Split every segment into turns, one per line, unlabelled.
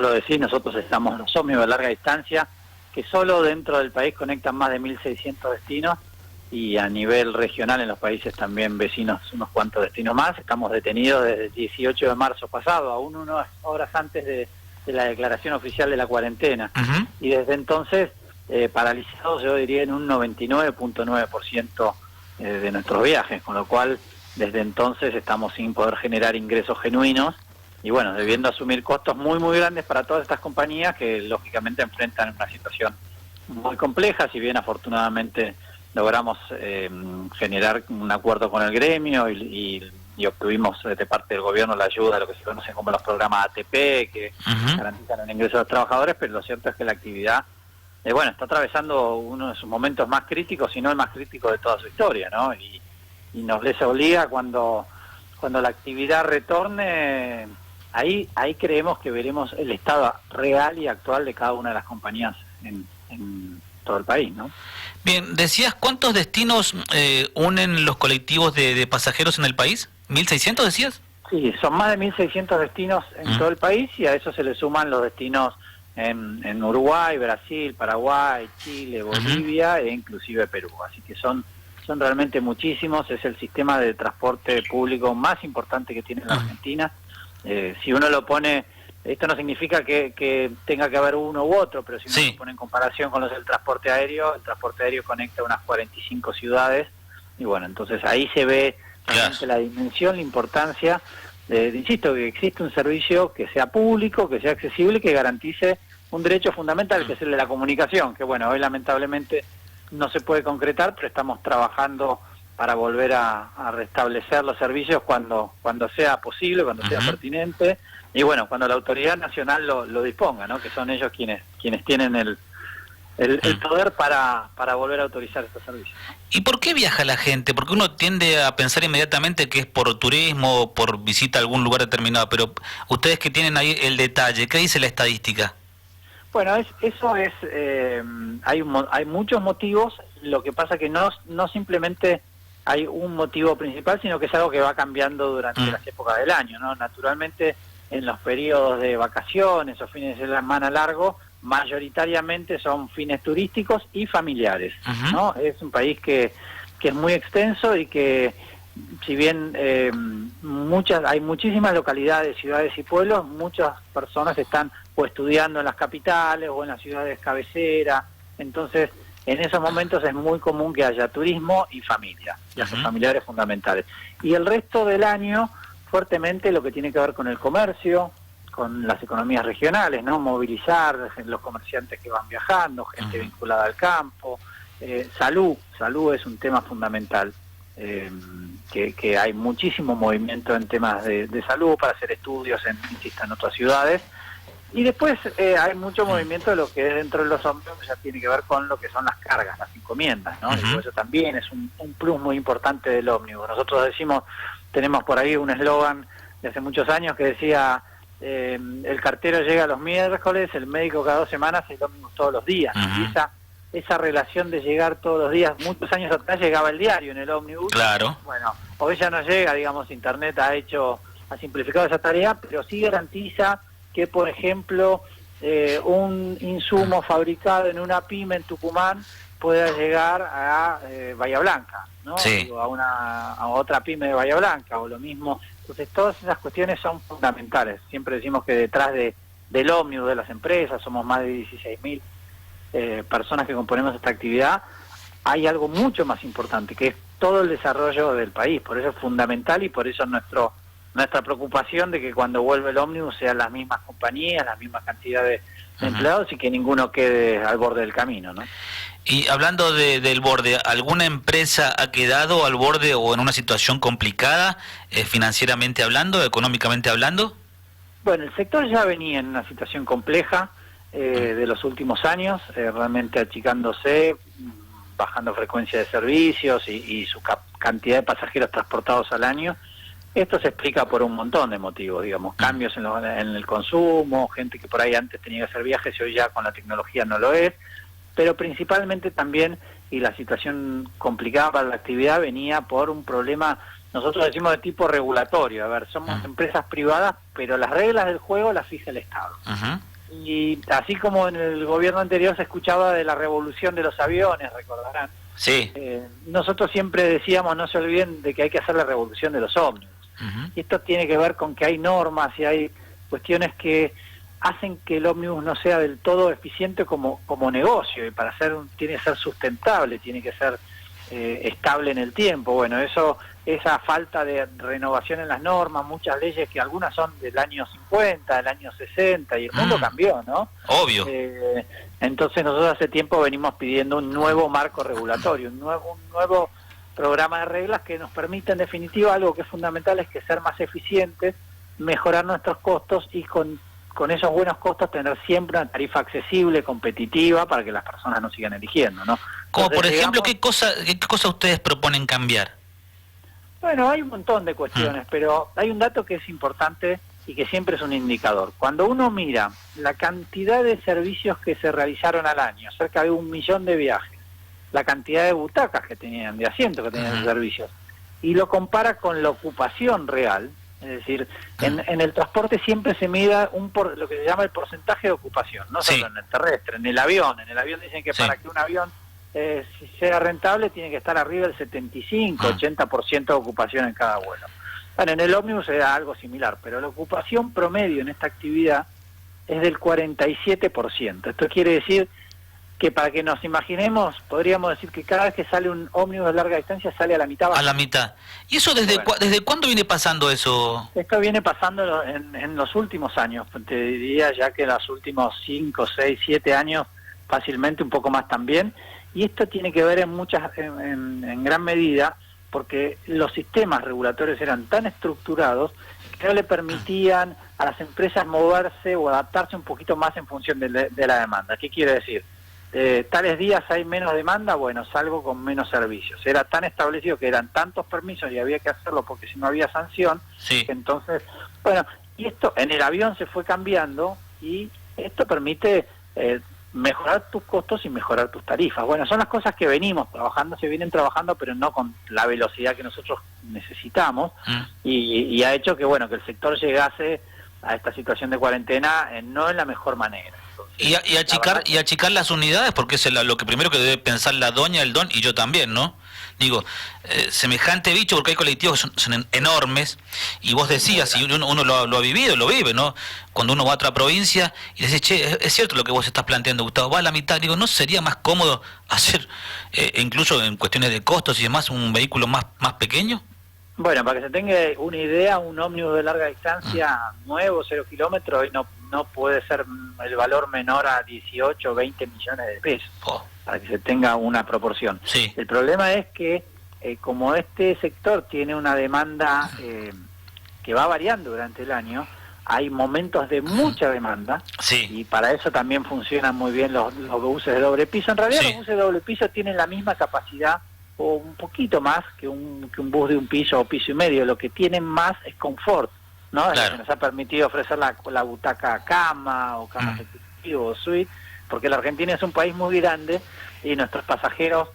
lo decís, nosotros estamos en los ómnibus de larga distancia, que solo dentro del país conectan más de 1.600 destinos, y a nivel regional en los países también vecinos unos cuantos destinos más. Estamos detenidos desde el 18 de marzo pasado, aún unas horas antes de la declaración oficial de la cuarentena. Y desde entonces paralizados, yo diría, en un 99.9% de nuestros viajes, con lo cual desde entonces estamos sin poder generar ingresos genuinos y bueno, debiendo asumir costos muy muy grandes para todas estas compañías que lógicamente enfrentan una situación muy compleja. Si bien afortunadamente logramos generar un acuerdo con el gremio y obtuvimos de parte del gobierno la ayuda de lo que se conoce como los programas ATP, que garantizan el ingreso de los trabajadores, pero lo cierto es que la actividad bueno, está atravesando uno de sus momentos más críticos, si no el más crítico de toda su historia, ¿no? Y nos les obliga cuando la actividad retorne, ahí creemos que veremos el estado real y actual de cada una de las compañías en todo el país, ¿no?
Bien, decías, ¿cuántos destinos unen los colectivos de pasajeros en el país? ¿1.600 decías?
Sí, son más de 1.600 destinos en todo el país, y a eso se le suman los destinos en Uruguay, Brasil, Paraguay, Chile, Bolivia e inclusive Perú. Así que son realmente muchísimos. Es el sistema de transporte público más importante que tiene la Argentina. Si uno lo pone, esto no significa que tenga que haber uno u otro, pero si uno lo pone en comparación con los del transporte aéreo, el transporte aéreo conecta unas 45 ciudades, y bueno, entonces ahí se ve realmente la dimensión, la importancia insisto, que existe un servicio que sea público, que sea accesible y que garantice un derecho fundamental, que es el de la comunicación, que bueno, hoy lamentablemente no se puede concretar, pero estamos trabajando para volver a restablecer los servicios cuando sea posible, cuando sea pertinente, y bueno, cuando la autoridad nacional lo disponga, ¿no? Que son ellos quienes tienen el poder para volver a autorizar estos servicios.
¿Y por qué viaja la gente? Porque uno tiende a pensar inmediatamente que es por turismo o por visita a algún lugar determinado, pero ustedes que tienen ahí el detalle, ¿qué dice la estadística?
Bueno, hay muchos motivos. Lo que pasa que no simplemente hay un motivo principal, sino que es algo que va cambiando durante las épocas del año, ¿no? Naturalmente, en los periodos de vacaciones o fines de semana largos, mayoritariamente son fines turísticos y familiares, ¿no? Es un país que es muy extenso y que, si bien hay muchísimas localidades, ciudades y pueblos, muchas personas están o estudiando en las capitales o en las ciudades cabeceras. Entonces, en esos momentos es muy común que haya turismo y familia, viajes familiares fundamentales. Y el resto del año, fuertemente lo que tiene que ver con el comercio, con las economías regionales, ¿no? Movilizar los comerciantes que van viajando, gente vinculada al campo, salud es un tema fundamental, que hay muchísimo movimiento en temas de salud para hacer estudios en otras ciudades. Y después hay mucho movimiento de lo que es dentro de los ómnibus, ya tiene que ver con lo que son las cargas, las encomiendas, ¿no? Y eso también es un plus muy importante del ómnibus. Nosotros tenemos por ahí un eslogan de hace muchos años que decía, el cartero llega los miércoles, el médico cada 2 semanas, el ómnibus todos los días. Y esa relación de llegar todos los días, muchos años atrás llegaba el diario en el ómnibus.
Claro.
Bueno, hoy ya no llega, digamos, Internet ha simplificado esa tarea, pero sí garantiza que, por ejemplo, un insumo fabricado en una pyme en Tucumán pueda llegar a Bahía Blanca, ¿no?
Sí.
O a otra pyme de Bahía Blanca, o lo mismo. Entonces, todas esas cuestiones son fundamentales. Siempre decimos que detrás del ómnibus de las empresas, somos más de 16.000 personas que componemos esta actividad, hay algo mucho más importante, que es todo el desarrollo del país. Por eso es fundamental, y por eso nuestra preocupación de que cuando vuelva el ómnibus sean las mismas compañías, las mismas cantidades de empleados, y que ninguno quede al borde del camino, ¿no?
Y hablando del borde, ¿alguna empresa ha quedado al borde o en una situación complicada, financieramente hablando, económicamente hablando?
Bueno, el sector ya venía en una situación compleja de los últimos años, realmente achicándose, bajando frecuencia de servicios y su cantidad de pasajeros transportados al año. Esto se explica por un montón de motivos, digamos, cambios en el consumo, gente que por ahí antes tenía que hacer viajes y hoy ya con la tecnología no lo es, pero principalmente también, y la situación complicada para la actividad venía por un problema nosotros decimos de tipo regulatorio. A ver, somos empresas privadas, pero las reglas del juego las fija el Estado. Y así como en el gobierno anterior se escuchaba de la revolución de los aviones, recordarán,
sí.
Nosotros siempre decíamos, no se olviden de que hay que hacer la revolución de los ómnibus. Y esto tiene que ver con que hay normas y hay cuestiones que hacen que el ómnibus no sea del todo eficiente como negocio, y para tiene que ser sustentable, tiene que ser estable en el tiempo. Bueno, esa falta de renovación en las normas, muchas leyes que algunas son del año 50, del año 60, y el mundo cambió, ¿no?
Obvio.
Entonces nosotros hace tiempo venimos pidiendo un nuevo marco regulatorio, un nuevo programa de reglas que nos permita, en definitiva, algo que es fundamental, es que ser más eficientes, mejorar nuestros costos y con esos buenos costos tener siempre una tarifa accesible, competitiva, para que las personas nos sigan eligiendo, ¿no?
Como
Entonces,
por ejemplo, ¿qué cosa ustedes proponen cambiar?
Bueno, hay un montón de cuestiones, pero hay un dato que es importante y que siempre es un indicador. Cuando uno mira la cantidad de servicios que se realizaron al año, cerca de 1 millón de viajes, la cantidad de butacas que tenían, de asientos que tenían los servicios, y lo compara con la ocupación real, es decir, en el transporte siempre se mida lo que se llama el porcentaje de ocupación, no solo en el terrestre, en el avión. En el avión dicen que para que un avión sea rentable tiene que estar arriba del 75-80% de ocupación en cada vuelo. Bueno, en el ómnibus se da algo similar, pero la ocupación promedio en esta actividad es del 47%. Esto quiere decir que, para que nos imaginemos, podríamos decir que cada vez que sale un ómnibus de larga distancia sale a la mitad.
A la mitad. ¿Y eso desde cuándo viene pasando eso?
Esto viene pasando en los últimos años, te diría ya que en los últimos 5, 6, 7 años, fácilmente, un poco más también. Y esto tiene que ver en gran medida porque los sistemas regulatorios eran tan estructurados que no le permitían a las empresas moverse o adaptarse un poquito más en función de la demanda. ¿Qué quiere decir? Tales días hay menos demanda, bueno, salgo con menos servicios. Era tan establecido que eran tantos permisos y había que hacerlo porque si no había sanción.
Sí.
Entonces, bueno, y esto en el avión se fue cambiando, y esto permite mejorar tus costos y mejorar tus tarifas. Bueno, son las cosas que se vienen trabajando, pero no con la velocidad que nosotros necesitamos, y ha hecho que, bueno, que el sector llegase a esta situación de cuarentena no en la mejor manera. Entonces,
y achicar las unidades, porque es lo que primero que debe pensar la doña, el don, y yo también, ¿no? Digo, semejante bicho, porque hay colectivos que son enormes, y vos decías, y uno lo ha vivido, lo vive, ¿no? Cuando uno va a otra provincia y decís, che, es cierto lo que vos estás planteando, Gustavo, va a la mitad. Digo, ¿no sería más cómodo hacer, incluso en cuestiones de costos y demás, un vehículo más pequeño?
Bueno, para que se tenga una idea, un ómnibus de larga distancia nuevo, 0 kilómetros, hoy no puede ser el valor menor a 18 o 20 millones de pesos, para que se tenga una proporción.
Sí.
El problema es que como este sector tiene una demanda que va variando durante el año, hay momentos de mucha demanda, y para eso también funcionan muy bien los buses de doble piso. En realidad los buses de doble piso tienen la misma capacidad o un poquito más que un bus de un piso o piso y medio. Lo que tienen más es confort, ¿no? Claro. Es lo que nos ha permitido ofrecer la butaca cama o cama ejecutivo o suite, porque la Argentina es un país muy grande y nuestros pasajeros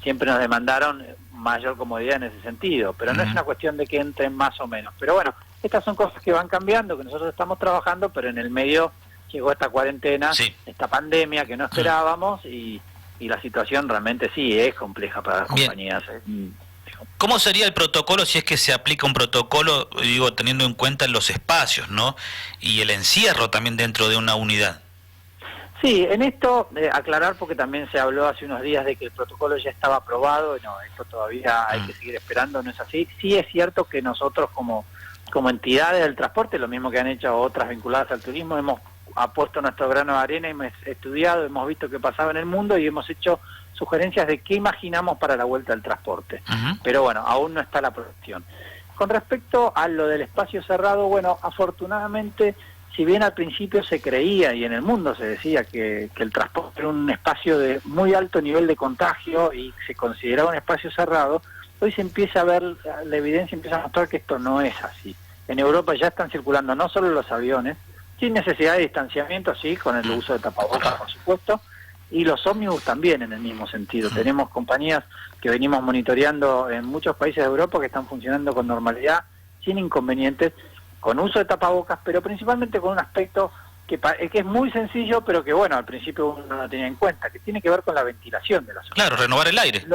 siempre nos demandaron mayor comodidad en ese sentido, pero no es una cuestión de que entren más o menos. Pero bueno, estas son cosas que van cambiando, que nosotros estamos trabajando, pero en el medio llegó esta cuarentena, esta pandemia que no esperábamos, y la situación realmente sí es compleja para las compañías.
¿Cómo sería el protocolo, si es que se aplica un protocolo, digo, teniendo en cuenta los espacios, ¿no? Y el encierro también dentro de una unidad.
Sí, en esto aclarar, porque también se habló hace unos días de que el protocolo ya estaba aprobado. No, esto todavía hay que seguir esperando, no es así. Sí es cierto que nosotros como entidades del transporte, lo mismo que han hecho otras vinculadas al turismo, hemos puesto nuestro grano de arena, hemos estudiado, hemos visto qué pasaba en el mundo y hemos hecho sugerencias de qué imaginamos para la vuelta del transporte. Pero bueno, aún no está la producción. Con respecto a lo del espacio cerrado, bueno, afortunadamente, si bien al principio se creía y en el mundo se decía que el transporte era un espacio de muy alto nivel de contagio y se consideraba un espacio cerrado, hoy se empieza a ver, la evidencia empieza a mostrar que esto no es así. En Europa ya están circulando no solo los aviones, sin necesidad de distanciamiento, sí, con el uso de tapabocas, por supuesto, y los ómnibus también en el mismo sentido. Tenemos compañías que venimos monitoreando en muchos países de Europa que están funcionando con normalidad, sin inconvenientes, con uso de tapabocas, pero principalmente con un aspecto que es muy sencillo, pero que bueno, al principio uno no lo tenía en cuenta, que tiene que ver con la ventilación de la zona.
Claro, renovar el aire.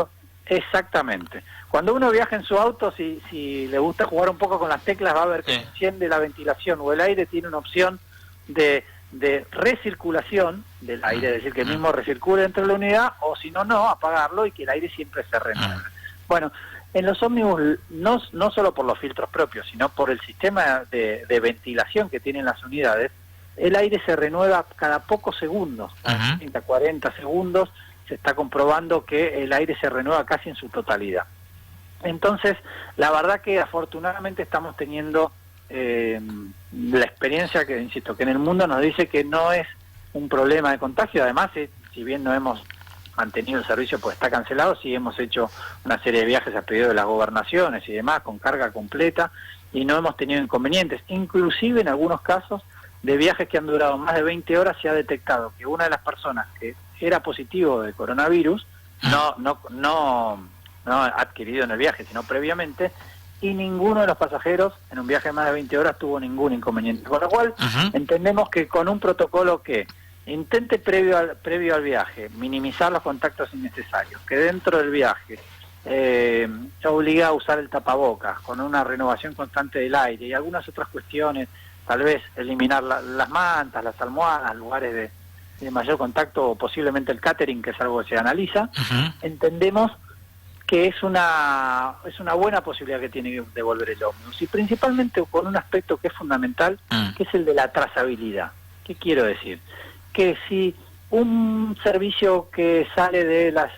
Exactamente. Cuando uno viaja en su auto, si le gusta jugar un poco con las teclas, va a ver que se enciende la ventilación o el aire, tiene una opción de recirculación del aire, es decir, que el mismo recircule dentro de la unidad, o si no, apagarlo y que el aire siempre se renueve. Bueno, en los ómnibus, no solo por los filtros propios, sino por el sistema de ventilación que tienen las unidades, el aire se renueva cada pocos segundos, cada 30, 40 segundos, se está comprobando que el aire se renueva casi en su totalidad. Entonces, la verdad que afortunadamente estamos teniendo la experiencia que, insisto, que en el mundo nos dice que no es un problema de contagio. Además, si bien no hemos mantenido el servicio pues está cancelado, sí hemos hecho una serie de viajes a pedido de las gobernaciones y demás, con carga completa, y no hemos tenido inconvenientes. Inclusive en algunos casos de viajes que han durado más de 20 horas se ha detectado que una de las personas que era positivo de coronavirus, no adquirido en el viaje, sino previamente, y ninguno de los pasajeros en un viaje de más de 20 horas tuvo ningún inconveniente. Con lo cual, entendemos que con un protocolo que intente previo al viaje minimizar los contactos innecesarios, que dentro del viaje obliga a usar el tapabocas, con una renovación constante del aire y algunas otras cuestiones, tal vez eliminar las mantas, las almohadas, lugares de mayor contacto, o posiblemente el catering, que es algo que se analiza, entendemos que es una buena posibilidad que tiene de devolver el ómnibus, y principalmente con un aspecto que es fundamental, que es el de la trazabilidad. ¿Qué quiero decir? Que si un servicio que sale de la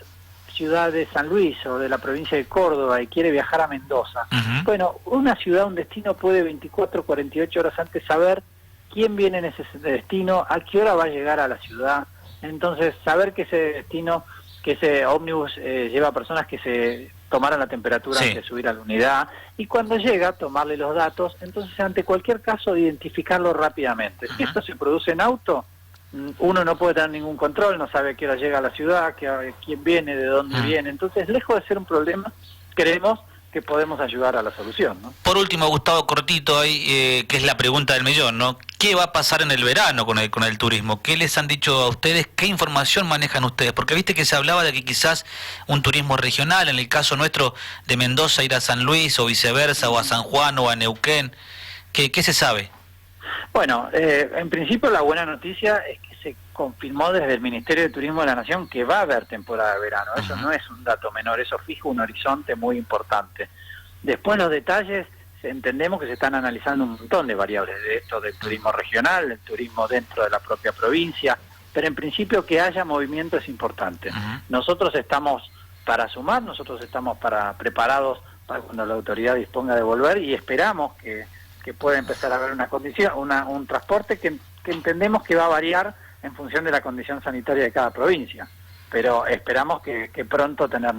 ciudad de San Luis o de la provincia de Córdoba y quiere viajar a Mendoza, bueno, una ciudad, un destino puede 24, 48 horas antes saber quién viene en ese destino, a qué hora va a llegar a la ciudad. Entonces, saber que ese destino, que ese ómnibus lleva a personas que se tomaron la temperatura antes de subir a la unidad, y cuando llega, tomarle los datos. Entonces, ante cualquier caso, identificarlo rápidamente. Si esto se produce en auto, uno no puede tener ningún control, no sabe a qué hora llega a la ciudad, quién viene, de dónde viene. Entonces, lejos de ser un problema, creemos que podemos ayudar a la solución, ¿no?
Por último, Gustavo, cortito ahí, que es la pregunta del millón, ¿no? ¿Qué va a pasar en el verano con el turismo? ¿Qué les han dicho a ustedes? ¿Qué información manejan ustedes? Porque viste que se hablaba de que quizás un turismo regional, en el caso nuestro de Mendoza, ir a San Luis o viceversa, o a San Juan o a Neuquén. ¿Qué se sabe?
Bueno, en principio la buena noticia es que se confirmó desde el Ministerio de Turismo de la Nación que va a haber temporada de verano. Eso no es un dato menor, eso fija un horizonte muy importante. Después los detalles, entendemos que se están analizando un montón de variables de esto, del turismo regional, del turismo dentro de la propia provincia, pero en principio que haya movimiento es importante. Nosotros estamos para sumar, nosotros estamos preparados para cuando la autoridad disponga de volver, y esperamos que pueda empezar a haber una condición, un transporte que entendemos que va a variar en función de la condición sanitaria de cada provincia, pero esperamos que pronto tener